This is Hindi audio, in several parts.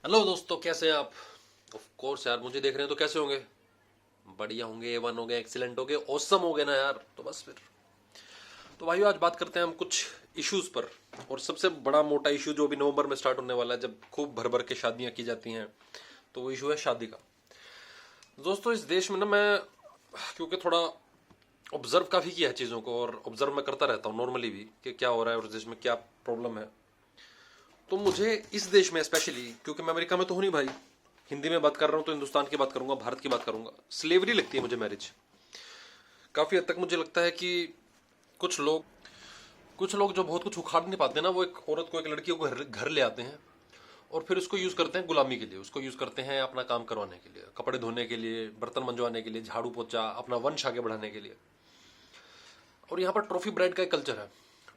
हेलो दोस्तों, कैसे हैं आप। ऑफ कोर्स यार, मुझे देख रहे हैं तो कैसे होंगे। बढ़िया होंगे, A1 हो गए, एक्सीलेंट हो गए, ऑसम हो गए ना यार। तो बस फिर तो भाइयों, आज बात करते हैं हम कुछ इश्यूज पर। और सबसे बड़ा मोटा इशू जो अभी नवंबर में स्टार्ट होने वाला है, जब खूब भर भर के शादियां की जाती हैं, तो वो इशू है शादी का। दोस्तों, इस देश में ना मैं क्योंकि थोड़ा ऑब्जर्व काफी किया है चीजों को, और ऑब्जर्व मैं करता रहता हूँ नॉर्मली भी कि क्या हो रहा है और इस देश में क्या प्रॉब्लम है। तो मुझे इस देश में स्पेशली, क्योंकि मैं अमेरिका में तो हूं नहीं भाई, हिंदी में बात कर रहा हूं तो हिंदुस्तान की बात करूंगा, भारत की बात करूंगा। स्लेवरी लगती है मुझे मैरिज। काफी हद तक मुझे लगता है कि कुछ लोग कुछ लोग जो बहुत कुछ उखाड़ नहीं पाते ना, वो एक औरत को, एक लड़की को घर ले आते हैं और फिर उसको यूज करते हैं गुलामी के लिए। उसको यूज करते हैं अपना काम करवाने के लिए, कपड़े धोने के लिए, बर्तन मंजवाने के लिए, झाड़ू पोछा, अपना वंश आगे बढ़ाने के लिए। और यहाँ पर ट्रॉफी ब्राइड का एक कल्चर है।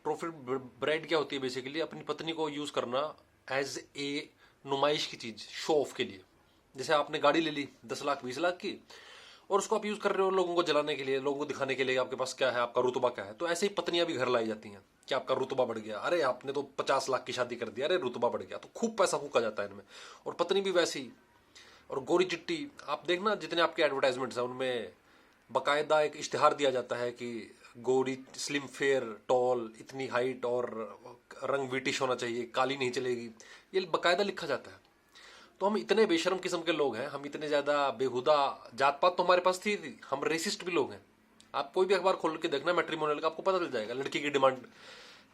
ट्रॉफी ब्राइड क्या होती है, बेसिकली अपनी पत्नी को यूज करना एज ए नुमाइश की चीज, शो ऑफ के लिए। जैसे आपने गाड़ी ले ली 10 लाख 20 लाख की, और उसको आप यूज कर रहे हो लोगों को जलाने के लिए, लोगों को दिखाने के लिए आपके पास क्या है, आपका रुतबा क्या है। तो ऐसे ही पत्नियां भी घर लाई जाती हैं कि आपका रुतबा बढ़ गया, अरे आपने तो 50 लाख की शादी कर दिया, अरे रुतबा बढ़ गया। तो खूब पैसा फूका जाता है इनमें। और पत्नी भी वैसी ही। और गोरी चिट्टी, आप देखना जितने आपके एडवर्टाइजमेंट्स हैं उनमें बकायदा एक इश्तिहार दिया जाता है कि गोरी, स्लिम, फेयर, टॉल, इतनी हाइट, और रंग ब्रिटिश होना चाहिए, काली नहीं चलेगी, ये बकायदा लिखा जाता है। तो हम इतने बेशर्म किस्म के लोग हैं, हम इतने ज्यादा बेहुदा, जात पात तो हमारे पास थी, हम रेसिस्ट भी लोग हैं। आप कोई भी अखबार खोल के देखना मैट्रिमोनियल का, आपको पता चल जाएगा लड़की की डिमांड,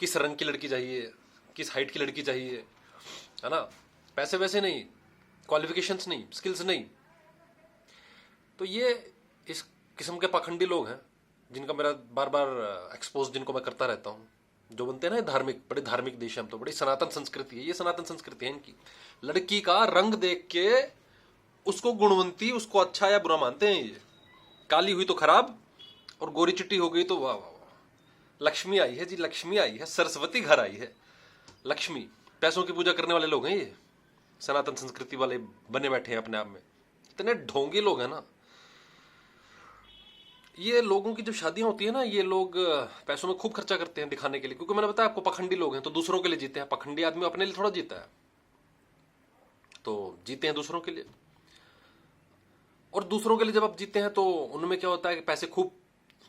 किस रंग की लड़की चाहिए, किस हाइट की लड़की चाहिए, है ना। पैसे वैसे नहीं, क्वालिफिकेशंस नहीं, स्किल्स नहीं। तो ये इस किस्म के पाखंडी लोग हैं जिनका मेरा बार बार एक्सपोज, जिनको मैं करता रहता हूँ। जो बनते हैं ना धार्मिक, बड़े धार्मिक देश हैं हम तो, बड़ी सनातन संस्कृति है ये, सनातन संस्कृति है इनकी। लड़की का रंग देख के उसको गुणवंती, उसको अच्छा या बुरा मानते हैं ये। काली हुई तो खराब, और गोरी चिट्टी हो गई तो वाह वाह वाह, लक्ष्मी आई है जी, लक्ष्मी आई है, सरस्वती घर आई है। लक्ष्मी, पैसों की पूजा करने वाले लोग हैं ये, सनातन संस्कृति वाले बने बैठे हैं अपने आप में। इतने ढोंगी लोग हैं ना। ये लोगों की जब शादियां होती है ना, ये लोग पैसों में खूब खर्चा करते हैं दिखाने के लिए, क्योंकि मैंने बताया आपको पखंडी लोग हैं तो दूसरों के लिए जीते हैं। पखंडी आदमी अपने लिए थोड़ा जीता है, तो जीते हैं दूसरों के लिए। और दूसरों के लिए जब आप जीते हैं तो उनमें क्या होता है कि पैसे खूब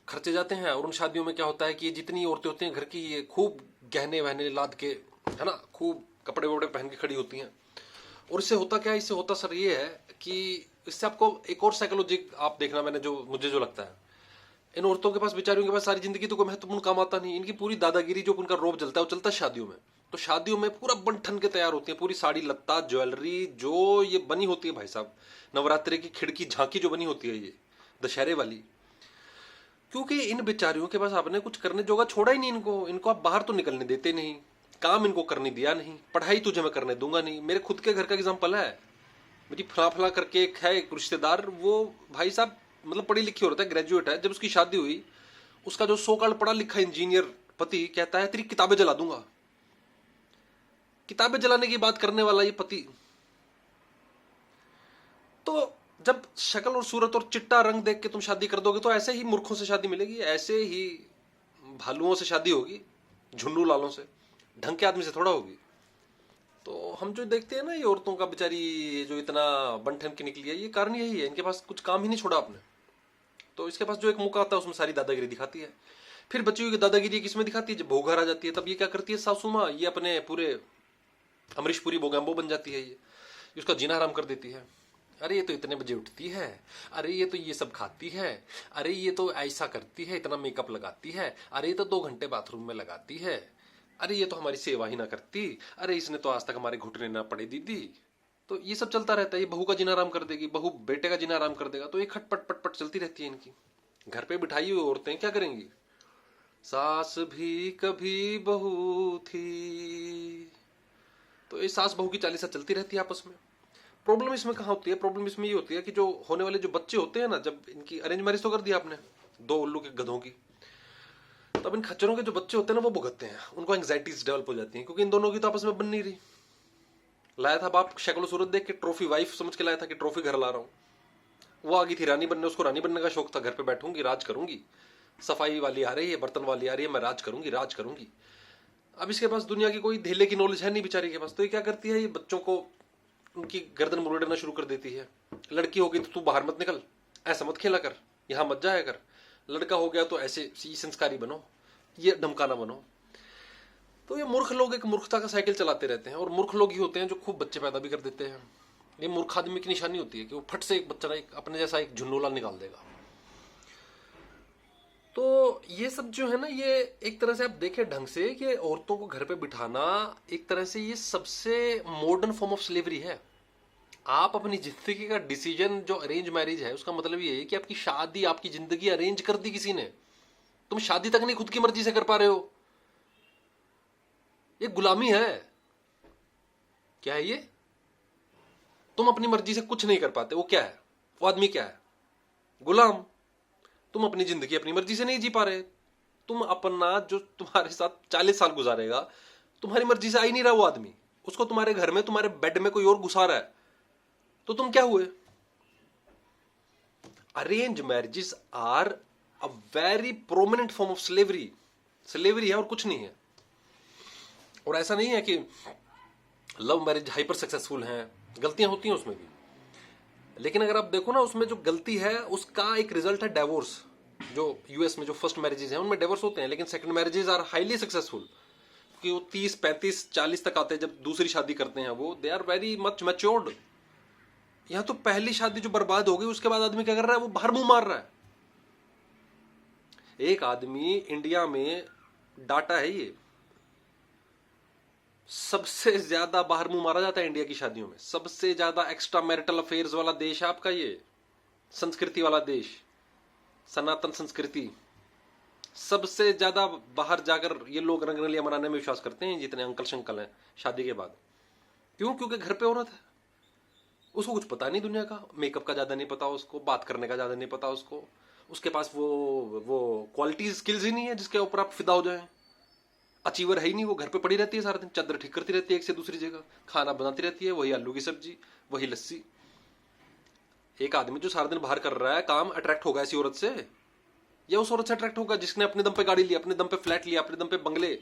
खर्चे जाते हैं। और उन शादियों में क्या होता है कि जितनी औरतें होती हैं घर की, ये खूब गहने वहने लाद के, है ना, खूब कपड़े वपड़े पहन के खड़ी होती हैं। और इससे होता क्या है, इससे होता सर ये है कि इससे आपको एक और साइकोलॉजी आप देखना, मुझे जो लगता है, इन औरतों के पास, बेचारियों के पास सारी जिंदगी तो कोई महत्वपूर्ण काम आता नहीं। इनकी पूरी दादागिरी, जो उनका रोब जलता है, वो चलता है शादियों में। तो शादियों में पूरा बन ठन के तैयार होती है, पूरी साड़ी लत्ता ज्वेलरी जो ये बनी होती है भाई साहब। नवरात्रि की खिड़की झांकी जो बनी होती है ये, दशहरे वाली। क्योंकि इन बेचारियों के पास आपने कुछ करने जोगा छोड़ा ही नहीं। इनको इनको आप बाहर तो निकलने देते नहीं, काम इनको करने दिया नहीं, पढ़ाई तुझे मैं करने दूंगा नहीं। मेरे खुद के घर का एग्जाम्पल है। मेरी फला फला करके एक है, एक रिश्तेदार, वो भाई साहब मतलब पढ़ी लिखी औरत है, ग्रेजुएट है। जब उसकी शादी हुई, उसका जो सो कॉल्ड पढ़ा लिखा इंजीनियर पति कहता है तेरी किताबें जला दूंगा। किताबें जलाने की बात करने वाला ये पति। तो जब शक्ल और सूरत और चिट्टा रंग देख के तुम शादी कर दोगे, तो ऐसे ही मूर्खों से शादी मिलेगी, ऐसे ही भालुओं से शादी होगी, झुंडू लालों से, ढंग के आदमी से थोड़ा होगी। तो हम जो देखते हैं ना, ये औरतों का बेचारी जो इतना बनठन की निकली है, ये कारण यही है, इनके पास कुछ काम ही नहीं छोड़ा आपने। तो इसके पास जो एक मौका आता है उसमें सारी दादागिरी दिखाती है। फिर बच्ची हुई दादागिरी किसमें दिखाती है, जब बहू घर आ जाती है, तब ये क्या करती है सासू माँ, ये अपने पूरे अमरीशपुरी बोगैम्बो बन जाती है ये, उसका जीना हराम कर देती है। अरे ये तो इतने बजे उठती है, अरे ये तो ये सब खाती है, अरे ये तो ऐसा करती है, इतना मेकअप लगाती है, अरे ये तो 2 घंटे बाथरूम में लगाती है, अरे ये तो हमारी सेवा ही ना करती, अरे इसने तो आज तक हमारे घुटने ना पड़े दीदी। तो ये सब चलता रहता है। ये बहू का जीना आराम कर देगी, बहू बेटे का जीना आराम कर देगा, तो ये खटपट पटपट चलती रहती है इनकी। घर पे बिठाई हुई औरतें क्या करेंगी। सास भी कभी बहू थी। तो ये सास बहू की चालीसा चलती रहती है आपस में। प्रॉब्लम इसमें कहाँ होती है, प्रॉब्लम इसमें ये होती है कि जो होने वाले जो बच्चे होते हैं ना, जब इनकी अरेंज मैरिज तो कर दिया आपने, 2 उल्लू के गधों की, तब इन खच्चरों के जो बच्चे होते हैं ना, वो भुगतते हैं, उनको एंग्जाइटीज डेवलप हो जाती हैं, क्योंकि इन दोनों की तो आपस में बन नहीं रही। लाया था बाप शक्ल सूरत देख के, ट्रॉफी वाइफ समझ के लाया था कि ट्रॉफी घर ला रहा हूँ। वो आ गई थी रानी बनने, उसको रानी बनने का शौक था, घर पे बैठूंगी राज करूंगी, सफाई वाली आ रही है, बर्तन वाली आ रही है, मैं राज करूंगी राज करूंगी। अब इसके पास दुनिया की कोई धेले की नॉलेज है नहीं बेचारी के पास। तो ये क्या करती है, ये बच्चों को उनकी गर्दन मुड़ना शुरू कर देती है। लड़की हो गई तो तू बाहर मत निकल, ऐसा मत खेला कर, यहां मत जाया कर। लड़का हो गया तो ऐसे संस्कारी बनो, ये धमकाना बनो। तो ये मूर्ख लोग एक मूर्खता का साइकिल चलाते रहते हैं, और मूर्ख लोग ही होते हैं जो खूब बच्चे पैदा भी कर देते हैं। ये मूर्ख आदमी की निशानी होती है कि वो फट से एक बच्चा अपने जैसा एक झुन्नूला निकाल देगा। तो ये सब जो है ना, ये एक तरह से आप देखें ढंग से कि औरतों को घर पे बिठाना एक तरह से ये सबसे मॉडर्न फॉर्म ऑफ स्लेवरी है। आप अपनी जिंदगी का डिसीजन जो अरेंज मैरिज है, उसका मतलब ये है कि आपकी शादी, आपकी जिंदगी अरेंज कर दी किसी ने। तुम शादी तक नहीं खुद की मर्जी से कर पा रहे हो, ये गुलामी है। क्या है ये? तुम अपनी मर्जी से कुछ नहीं कर पाते, वो क्या है? वो आदमी क्या है? गुलाम। तुम अपनी जिंदगी अपनी मर्जी से नहीं जी पा रहे। तुम अपना जो तुम्हारे साथ 40 साल गुजारेगा, तुम्हारी मर्जी से आ ही नहीं रहा वो आदमी, उसको तुम्हारे घर में, तुम्हारे बेड में कोई और घुसा रहा है, तो तुम क्या हुए? Arrange marriages are a very prominent form of slavery. Slavery है और कुछ नहीं है। और ऐसा नहीं है कि लव मैरिज हाइपर सक्सेसफुल हैं, गलतियां होती हैं उसमें भी, लेकिन अगर आप देखो ना, उसमें जो गलती है उसका एक रिजल्ट है डाइवोर्स। जो यूएस में जो फर्स्ट मैरिजेस हैं उनमें डाइवोर्स होते हैं, लेकिन second marriages are highly successful, क्योंकि वो 30, 35, 40 तक आते हैं जब दूसरी शादी करते हैं, वो they are very much matured. यहां तो पहली शादी जो बर्बाद हो गई, उसके बाद आदमी क्या कर रहा है? वो बाहर मुंह मार रहा है। एक आदमी इंडिया में, डाटा है ये, सबसे ज्यादा बाहर मुंह मारा जाता है इंडिया की शादियों में। सबसे ज्यादा एक्स्ट्रा मैरिटल अफेयर्स वाला देश है आपका ये, संस्कृति वाला देश, सनातन संस्कृति। सबसे ज्यादा बाहर जाकर ये लोग रंगरलियां मनाने में विश्वास करते हैं, जितने अंकल शंकल हैं शादी के बाद। क्यों? क्योंकि घर पे औरत है, उसको कुछ पता नहीं दुनिया का, मेकअप का ज्यादा नहीं पता उसको, बात करने का ज्यादा नहीं पता उसको, उसके पास वो क्वालिटी स्किल्स ही नहीं है जिसके ऊपर आप फिदा हो जाए। अचीवर है ही नहीं, वो घर पे पड़ी रहती है सारा दिन, चादर ठीक करती रहती है एक से दूसरी जगह, खाना बनाती रहती है, वही आलू की सब्जी, वही लस्सी। एक आदमी जो सारा दिन बाहर कर रहा है काम, अट्रैक्ट होगा ऐसी औरत से, या उस औरत से अट्रैक्ट होगा जिसने अपने दम पे गाड़ी ली, अपने दम पे फ्लैट लिया, अपने दम पे बंगले,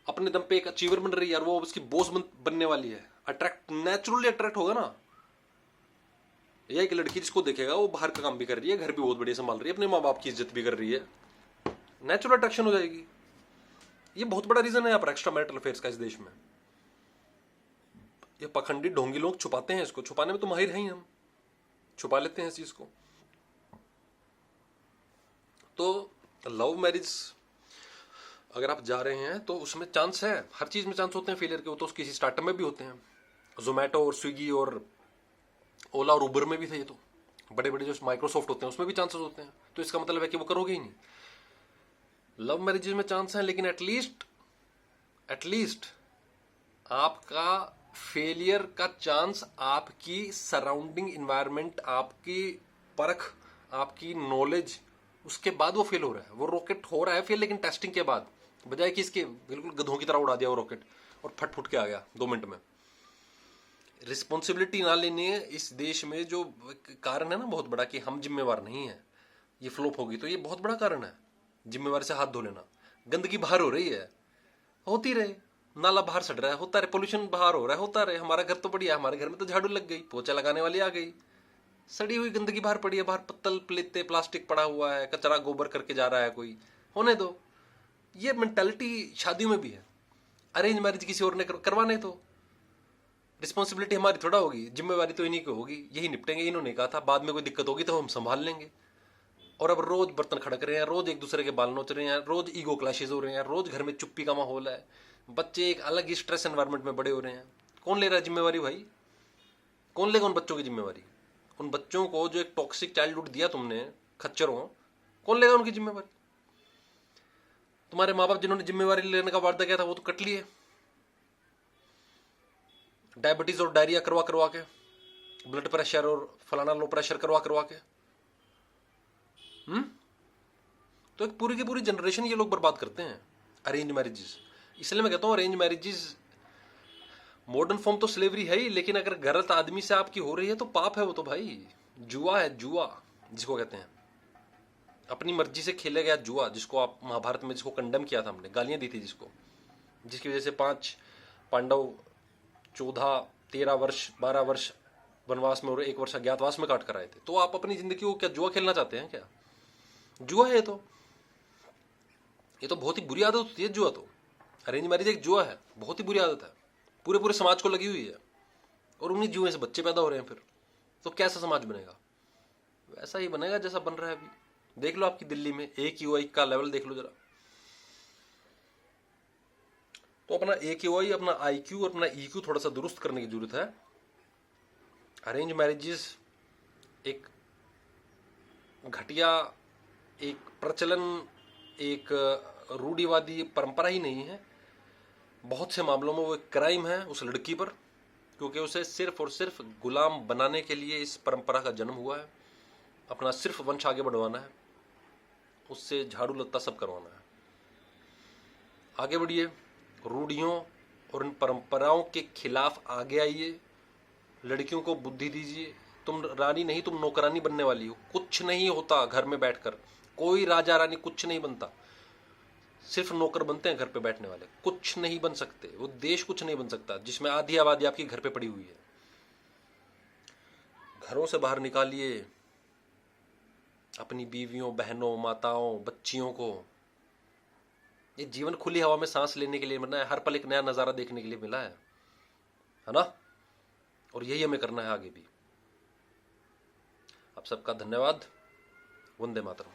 अपने दम पे एक अचीवर बन रही है, और वो उसकी बॉस बनने वाली है। अट्रैक्ट नेचुरली अट्रैक्ट होगा ना। या एक लड़की जिसको देखेगा वो बाहर का काम भी कर रही है, घर भी बहुत बढ़िया संभाल रही है, अपने माँ बाप की इज्जत भी कर रही है, नेचुरल अट्रैक्शन हो जाएगी। ये बहुत बड़ा रीजन है यहाँ पर एक्स्ट्रा मैरिटल अफेयर्स का इस देश में। ये पखंडी ढोंगी लोग छुपाते हैं, इसको छुपाने में तो माहिर हैं ही हम, छुपा लेते हैं इस चीज को। तो लव मैरिज अगर आप जा रहे हैं तो उसमें चांस है, हर चीज में चांस होते हैं फेलियर के, वो तो किसी स्टार्टअप में भी होते हैं। जोमेटो और स्विगी और ओला और उबर में भी थे, ये तो बड़े बड़े जो माइक्रोसॉफ्ट होते हैं उसमें भी चांसेस होते हैं। तो इसका मतलब है कि वो करोगे ही नहीं। लव मैरिजेज में चांस है, लेकिन एटलीस्ट आपका फेलियर का चांस आपकी सराउंडिंग इन्वायरमेंट, आपकी परख, आपकी नॉलेज, उसके बाद वो फेल हो रहा है। वो रॉकेट हो रहा है फेल, लेकिन टेस्टिंग के बाद, बजाय कि इसके बिल्कुल गधों की तरह उड़ा दिया वो रॉकेट और फट फुट के आ गया 2 मिनट में। रिस्पॉन्सिबिलिटी ना लेने इस देश में जो कारण है ना बहुत बड़ा, कि हम जिम्मेवार नहीं है, ये फ्लॉप होगी, तो ये बहुत बड़ा कारण है। जिम्मेवारी से हाथ धो लेना। गंदगी बाहर हो रही है, होती रहे, नाला बाहर सड़ रहा है, होता रहे, पोल्यूशन बाहर हो रहा है, होता रहे। हमारा घर तो बढ़िया, हमारे घर में तो झाड़ू लग गई, पोछा लगाने वाली आ गई, सड़ी हुई गंदगी बाहर पड़ी है, बाहर पत्तल प्लेते प्लास्टिक पड़ा हुआ है, कचरा गोबर करके जा रहा है कोई, होने दो। ये मेंटालिटी शादियों में भी है। अरेंज मैरिज किसी और ने करवाने, तो रिस्पॉन्सिबिलिटी हमारी थोड़ा होगी, जिम्मेवारी तो इन्हीं की होगी, यही निपटेंगे, इन्होंने कहा था, बाद में कोई दिक्कत होगी तो हम संभाल लेंगे। और अब रोज बर्तन खड़क रहे हैं, रोज एक दूसरे के बाल नोच रहे हैं, रोज ईगो क्लैशेज हो रहे हैं, रोज घर में चुप्पी का माहौल है, बच्चे एक अलग ही स्ट्रेस एनवायरनमेंट में बड़े हो रहे हैं। कौन ले रहा है जिम्मेवारी भाई? कौन लेगा उन बच्चों की जिम्मेवारी? उन बच्चों को जो एक टॉक्सिक चाइल्डहुड दिया तुमने, खच्चरों, कौन लेगा उनकी जिम्मेवारी? तुम्हारे माँ बाप जिन्होंने जिम्मेवारी लेने का वादा किया था वो तो कट लिए, डायबिटीज और डायरिया करवा करवा के, ब्लड प्रेशर और फलाना लो प्रेशर करवा करवा के। तो एक पूरी की पूरी जनरेशन ये लोग बर्बाद करते हैं अरेंज मैरिजेस। इसलिए मैं कहता हूं अरेंज मैरिजेस मॉडर्न फॉर्म तो स्लेवरी है ही, लेकिन अगर गलत आदमी से आपकी हो रही है तो पाप है वो तो भाई, जुआ है, जुआ जिसको कहते हैं, अपनी मर्जी से खेला गया जुआ, जिसको आप महाभारत में जिसको कंडेम किया था हमने, गालियां दी थी जिसको, जिसकी वजह से 5 पांडव 14 13 वर्ष 12 वर्ष वनवास में और 1 वर्ष अज्ञातवास में काट कर आए थे। तो आप अपनी जिंदगी को क्या जुआ खेलना चाहते हैं क्या? जुआ है ये तो बहुत ही बुरी आदत होती है जुआ। तो अरेंज मैरिज एक जुआ है, बहुत ही बुरी आदत है, पूरे पूरे समाज को लगी हुई है, और उन्हीं जुए से बच्चे पैदा हो रहे हैं। फिर तो कैसा समाज बनेगा? वैसा ही बनेगा जैसा बन रहा है अभी। देख लो आपकी दिल्ली में AQI का लेवल देख लो जरा। तो अपना AQI, अपना IQ और अपना EQ थोड़ा सा दुरुस्त करने की जरूरत है। अरेंज मैरिजेस एक घटिया, एक प्रचलन, एक रूढ़िवादी परंपरा ही नहीं है। बहुत से मामलों में वो एक क्राइम है उस लड़की पर, क्योंकि उसे सिर्फ और सिर्फ गुलाम बनाने के लिए इस परंपरा का जन्म हुआ है। अपना सिर्फ वंश आगे बढ़वाना है, उससे झाड़ू लत्ता सब करवाना है। आगे बढ़िए, रूढ़ियों और इन परंपराओं के खिलाफ आगे आइए, लड़कियों को बुद्धि दीजिए। तुम रानी नहीं, तुम नौकरानी बनने वाली हो। कुछ नहीं होता घर में बैठकर, कोई राजा रानी कुछ नहीं बनता, सिर्फ नौकर बनते हैं घर पे बैठने वाले। कुछ नहीं बन सकते, वो देश कुछ नहीं बन सकता जिसमें आधी आबादी आपकी घर पे पड़ी हुई है। घरों से बाहर निकालिए अपनी बीवियों, बहनों, माताओं, बच्चियों को। ये जीवन खुली हवा में सांस लेने के लिए मिला है, हर पल एक नया नजारा देखने के लिए मिला है ना? और यही हमें करना है आगे भी। आप सबका धन्यवाद। वंदे मातरम।